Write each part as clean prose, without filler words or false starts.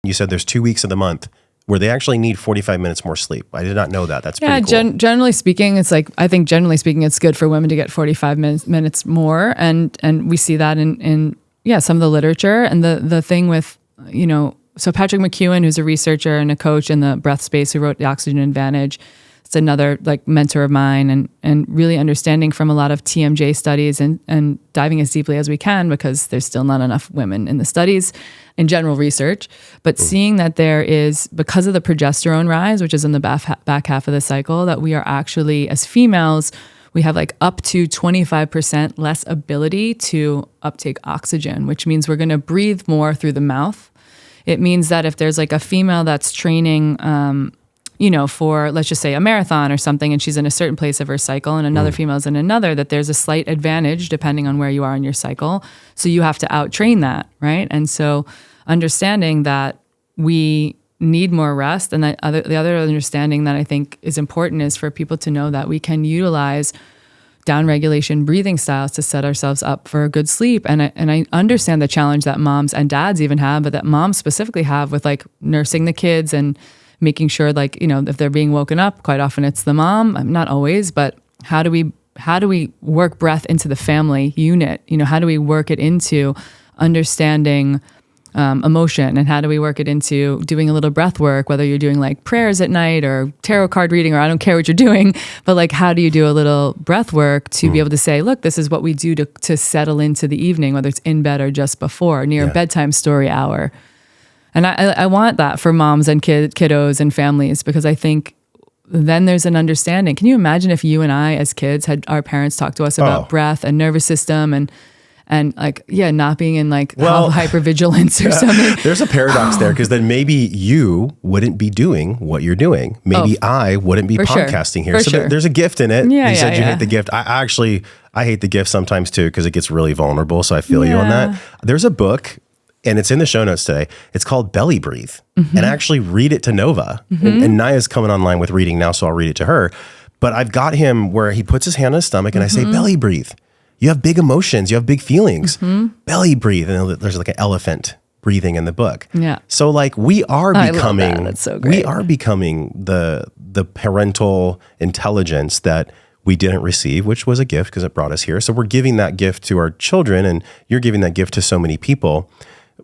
You said there's 2 weeks of the month where they actually need 45 minutes more sleep. I did not know that. That's pretty cool. Generally speaking, it's like, I think generally speaking, it's good for women to get 45 minutes more. And we see that in some of the literature. And the thing with, so Patrick McEwen, who's a researcher and a coach in the breath space, who wrote The Oxygen Advantage, it's another like mentor of mine, and really understanding from a lot of TMJ studies and diving as deeply as we can, because there's still not enough women in the studies in general research, but seeing that there is, because of the progesterone rise, which is in the back half of the cycle, that we are actually, as females, we have like up to 25% less ability to uptake oxygen, which means we're going to breathe more through the mouth. It means that if there's like a female that's training, for, let's just say, a marathon or something, and she's in a certain place of her cycle and another female's in another, that there's a slight advantage depending on where you are in your cycle. So you have to out-train that, right? And so understanding that we need more rest, and that the other understanding that I think is important is for people to know that we can utilize down-regulation breathing styles to set ourselves up for a good sleep. And I understand the challenge that moms and dads even have, but that moms specifically have with like nursing the kids and making sure, like, if they're being woken up, quite often it's the mom, not always, but how do we work breath into the family unit? How do we work it into understanding emotion, and how do we work it into doing a little breath work, whether you're doing like prayers at night or tarot card reading, or I don't care what you're doing, but like, how do you do a little breath work to be able to say, look, this is what we do to settle into the evening, whether it's in bed or just before, near bedtime story hour. And I want that for moms and kiddos and families, because I think then there's an understanding. Can you imagine if you and I as kids had our parents talk to us about breath and nervous system and like, not being in like hypervigilance or something? There's a paradox there, because then maybe you wouldn't be doing what you're doing. Maybe I wouldn't be podcasting here. So there's a gift in it. You said you hate the gift. I hate the gift sometimes too, because it gets really vulnerable. So I feel you on that. There's a book, and it's in the show notes today. It's called Belly Breathe. And actually read it to Nova. And Naya's coming online with reading now, so I'll read it to her. But I've got him where he puts his hand on his stomach and I say, belly breathe. You have big emotions. You have big feelings. Belly breathe. And there's like an elephant breathing in the book. Yeah. So like we are becoming, I love that. That's so great. We are becoming the parental intelligence that we didn't receive, which was a gift because it brought us here. So we're giving that gift to our children, and you're giving that gift to so many people.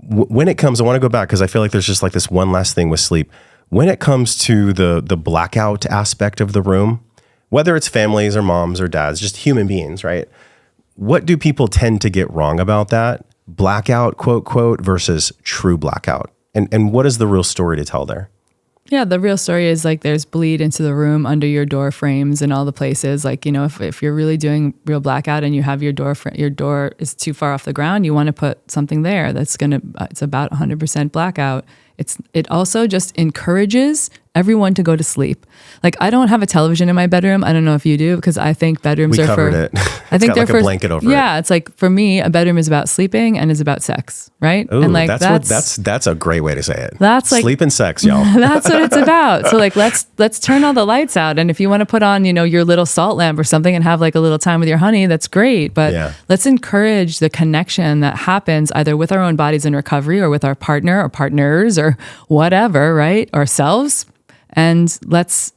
When it comes, I want to go back because I feel like there's just like this one last thing with sleep. When it comes to the blackout aspect of the room, whether it's families or moms or dads, just human beings, right? What do people tend to get wrong about that? Blackout, quote, quote, versus true blackout. And what is the real story to tell there? Yeah, the real story is like there's bleed into the room under your door frames and all the places. Like, if you're really doing real blackout and you have your door is too far off the ground, you want to put something there that's it's about 100% blackout. It also just encourages everyone to go to sleep. Like, I don't have a television in my bedroom. I don't know if you do, because I think bedrooms are for... it. I think they're like a blanket over it. Yeah, it's like, for me, a bedroom is about sleeping and is about sex, right? Ooh, and like that's a great way to say it. That's like sleep and sex, y'all. That's what it's about. So like, let's turn all the lights out, and if you want to put on, your little salt lamp or something and have like a little time with your honey, that's great. But let's encourage the connection that happens either with our own bodies in recovery or with our partner or partners or whatever, right? Ourselves. And let's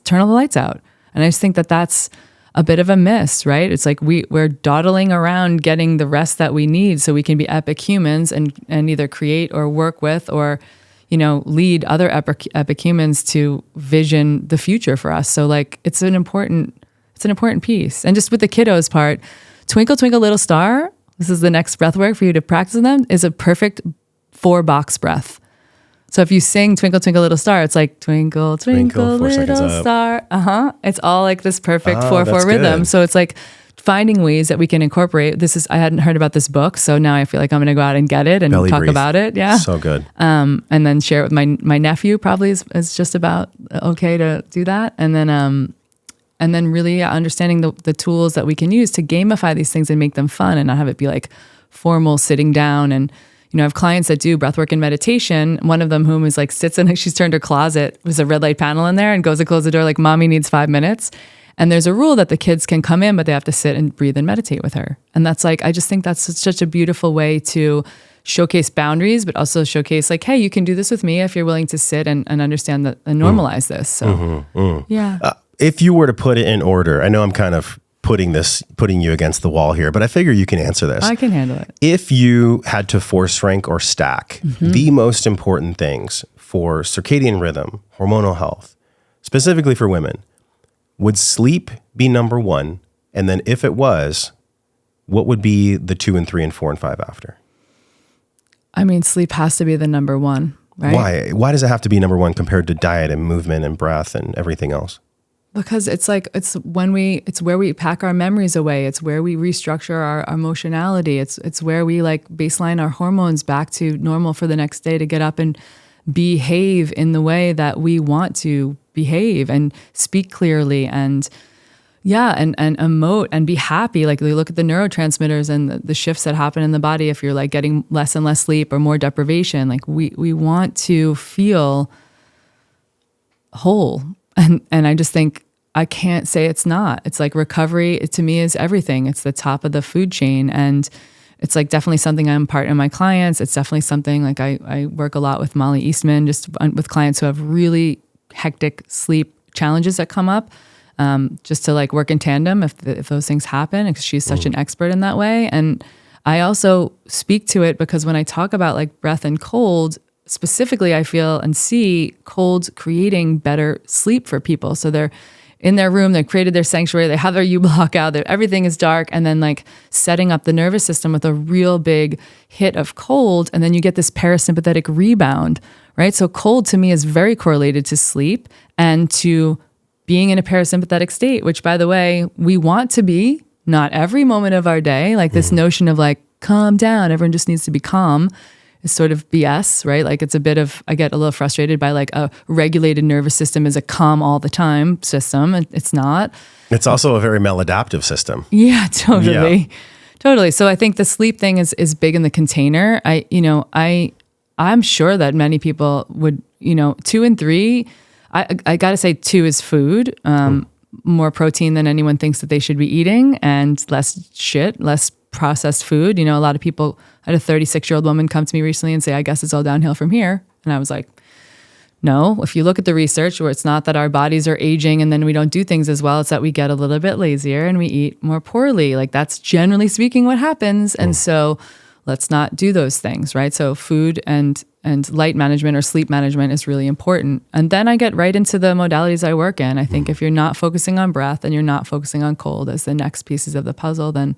turn all the lights out. And I just think that that's a bit of a miss, right? It's like we're dawdling around getting the rest that we need so we can be epic humans and either create or work with or, lead other epic humans to vision the future for us. So like, it's an important piece. And just with the kiddos part, Twinkle, Twinkle, Little Star, this is the next breath work for you to practice in them, is a perfect 4-box breath. So if you sing Twinkle, Twinkle, Little Star, it's like twinkle, twinkle, little star. It's all like this perfect 4/4 rhythm. Good. So it's like finding ways that we can incorporate. I hadn't heard about this book, so now I feel like I'm going to go out and get it and Belly talk breathe. About it. Yeah. So good. And then share it with my nephew, probably is just about okay to do that. And then really understanding the tools that we can use to gamify these things and make them fun and not have it be like formal sitting down. And I have clients that do breathwork and meditation. One of them whom is like she's turned her closet, there's a red light panel in there, and goes to close the door like, mommy needs 5 minutes. And there's a rule that the kids can come in, but they have to sit and breathe and meditate with her. And that's like, I just think that's such a beautiful way to showcase boundaries, but also showcase like, hey, you can do this with me if you're willing to sit and understand that and normalize this. So, yeah. If you were to put it in order, I know I'm kind of putting you against the wall here, but I figure you can answer this. I can handle it. If you had to force rank or stack the most important things for circadian rhythm, hormonal health, specifically for women, would sleep be number one? And then if it was, what would be the 2 and 3 and 4 and 5 after? I mean, sleep has to be the number one, right? Why does it have to be number one compared to diet and movement and breath and everything else? Because it's where we pack our memories away. It's where we restructure our emotionality. It's where we like baseline our hormones back to normal for the next day to get up and behave in the way that we want to behave and speak clearly and emote and be happy. Like we look at the neurotransmitters and the shifts that happen in the body if you're like getting less and less sleep or more deprivation. Like we want to feel whole. And I just think I can't say it's not. It's like recovery, to me, is everything. It's the top of the food chain. And it's like definitely something I impart in my clients. It's definitely something like I work a lot with Molly Eastman, just with clients who have really hectic sleep challenges that come up, just to like work in tandem if those things happen, because she's such an expert in that way. And I also speak to it because when I talk about like breath and cold, specifically, I feel and see cold creating better sleep for people. So they're in their room, they've created their sanctuary, they have their U-block out, everything is dark, and then like setting up the nervous system with a real big hit of cold, and then you get this parasympathetic rebound, right? So cold to me is very correlated to sleep and to being in a parasympathetic state, which by the way, we want to be, not every moment of our day, like this notion of like, calm down, everyone just needs to be calm, is sort of BS, right? Like it's a bit of, I get a little frustrated by like a regulated nervous system is a calm all the time system. It's not. It's also a very maladaptive system. Yeah, totally. Yeah. Totally. So I think the sleep thing is big in the container. I'm sure that many people would, 2 and 3, I gotta say 2 is food, more protein than anyone thinks that they should be eating and less processed food. A lot of people, I had a 36-year-old woman come to me recently and say, I guess it's all downhill from here. And I was like, no, if you look at the research where it's not that our bodies are aging and then we don't do things as well, it's that we get a little bit lazier and we eat more poorly. Like that's generally speaking what happens. And so let's not do those things, right? So food and light management or sleep management is really important. And then I get right into the modalities I work in. I think if you're not focusing on breath and you're not focusing on cold as the next pieces of the puzzle, then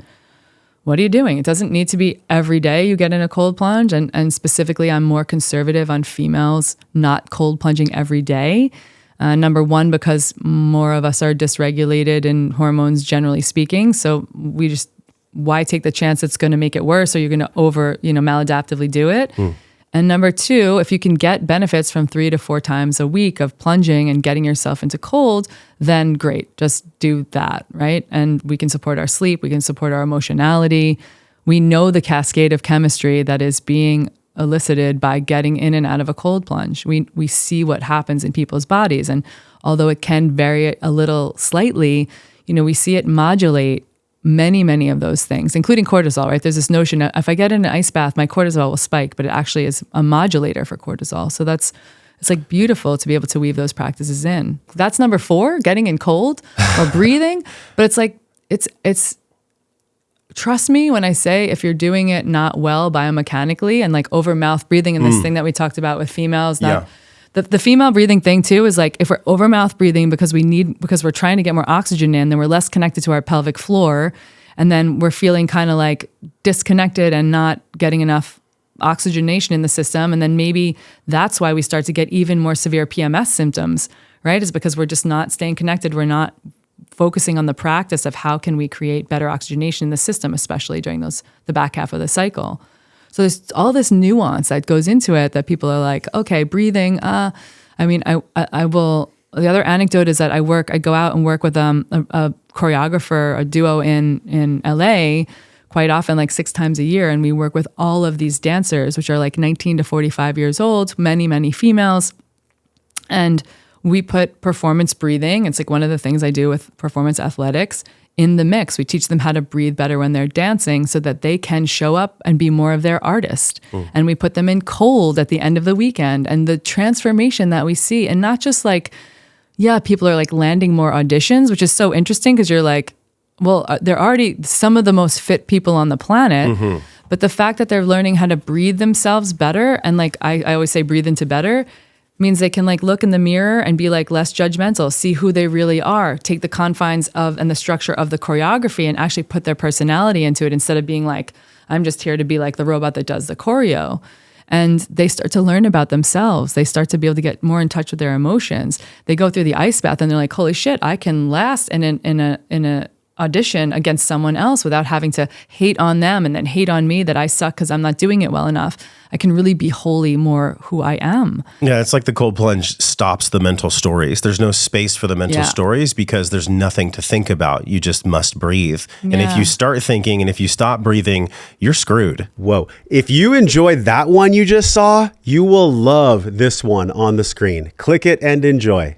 what are you doing? It doesn't need to be every day you get in a cold plunge. And specifically, I'm more conservative on females not cold plunging every day. Number one, because more of us are dysregulated in hormones, generally speaking. So why take the chance it's going to make it worse or you're going to maladaptively do it? And number two, if you can get benefits from 3 to 4 times a week of plunging and getting yourself into cold, then great, just do that, right? And we can support our sleep, we can support our emotionality. We know the cascade of chemistry that is being elicited by getting in and out of a cold plunge. We see what happens in people's bodies. And although it can vary a little slightly, we see it modulate many of those things, including cortisol, right? There's this notion that if I get in an ice bath, my cortisol will spike, but it actually is a modulator for cortisol. So it's like beautiful to be able to weave those practices in. That's number 4, getting in cold or breathing. But it's like, it's trust me when I say if you're doing it not well biomechanically and like over mouth breathing and this thing that we talked about with females, The female breathing thing too is like if we're over mouth breathing because we're trying to get more oxygen in, then we're less connected to our pelvic floor, and then we're feeling kind of like disconnected and not getting enough oxygenation in the system, and then maybe that's why we start to get even more severe PMS symptoms, right? Is because we're just not staying connected. We're not focusing on the practice of how can we create better oxygenation in the system, especially during the back half of the cycle. So there's all this nuance that goes into it that people are like, okay, breathing. I will. The other anecdote is that I go out and work with a choreographer, a duo in LA quite often, like 6 times a year. And we work with all of these dancers, which are like 19 to 45 years old, many females. And we put performance breathing. It's like one of the things I do with performance athletics in the mix. We teach them how to breathe better when they're dancing so that they can show up and be more of their artist. And we put them in cold at the end of the weekend, and the transformation that we see, and not just like, yeah, people are like landing more auditions, which is so interesting because you're like, well, they're already some of the most fit people on the planet. But the fact that they're learning how to breathe themselves better, and like I always say, breathe into better, means they can like look in the mirror and be like less judgmental, see who they really are, take the confines of and the structure of the choreography and actually put their personality into it instead of being like, I'm just here to be like the robot that does the choreo. And they start to learn about themselves. They start to be able to get more in touch with their emotions. They go through the ice bath and they're like, holy shit, I can last in a audition against someone else without having to hate on them and then hate on me that I suck because I'm not doing it well enough. I can really be wholly more who I am. Yeah, it's like the cold plunge stops the mental stories. There's no space for the mental stories because there's nothing to think about. You just must breathe. Yeah. And if you start thinking and if you stop breathing, you're screwed. Whoa. If you enjoyed that one you just saw, you will love this one on the screen. Click it and enjoy.